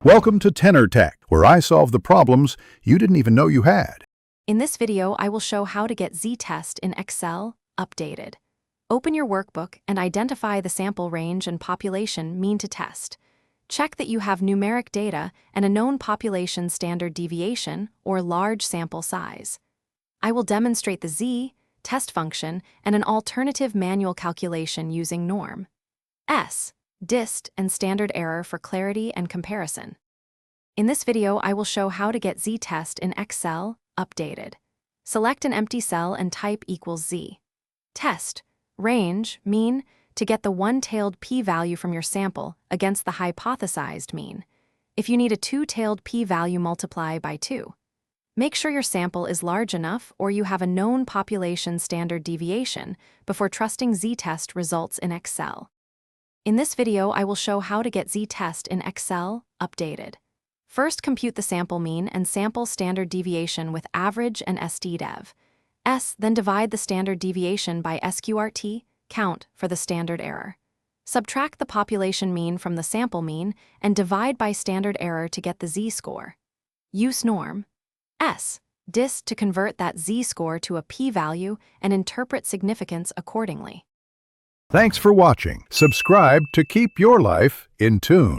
Welcome to Tenor Tech, where I solve the problems you didn't even know you had. In this video, I will show how to get z-test in Excel updated. Open your workbook and identify the sample range and population mean to test. Check that you have numeric data and a known population standard deviation or large sample size. I will demonstrate the z-test function and an alternative manual calculation using norm, dist, and standard error for clarity and comparison. In this video, I will show how to get z-test in Excel updated. Select an empty cell and type equals z. Test, range, mean, to get the one-tailed p-value from your sample against the hypothesized mean. If you need a two-tailed p-value, multiply by 2. Make sure your sample is large enough or you have a known population standard deviation before trusting z-test results in Excel. In this video, I will show how to get z-test in Excel updated. First, compute the sample mean and sample standard deviation with average and stdev. Then divide the standard deviation by sqrt, count for the standard error. Subtract the population mean from the sample mean and divide by standard error to get the z-score. Use norm, dist to convert that z-score to a p-value and interpret significance accordingly. Thanks for watching. Subscribe to keep your life in tune.